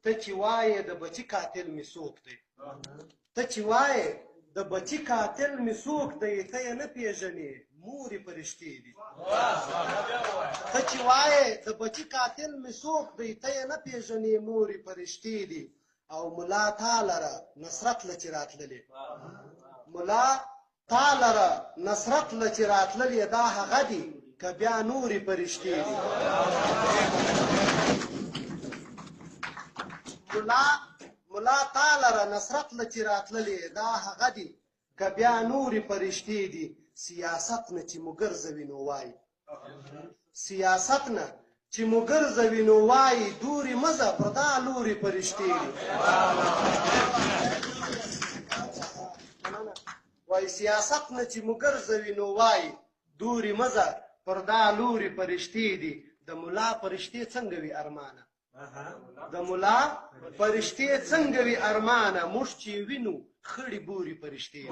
ته چې وایې د بچي قاتل مې څوک دی ته چې وایې د بچي قاتل مې څوک دی ته یې نه پېژنې مور یې فرشتې دي ته چې وایې د بچي قاتل مې څوک دی ته یې نه پېژنې مور یې فرشتې دي او ملا تا لره نصرت له چې راتللې ملا تا لره نصرت له چې راتللې دا هغه دي که بیا نورې فرشتې دي ملا تا لره نصرت له چې راتللې دا هغه دي که بیا نورې فرشتې دي سیاست نه چې مو ګرځوي نو وایي سیاست نه چې مو ګرځوي نو وایي دورې مه ځه پر دا لورې فرشتې دي وایي سیاست نه چې مو ګرځوي نو وایي دورې مه ځه پر دا لورې فرشتې دي د ملا فرشتې څنګه وي ارمانه د ملا فرشتې څنګه وي ارمانه موږ چې وینو خړې بورې فرشتې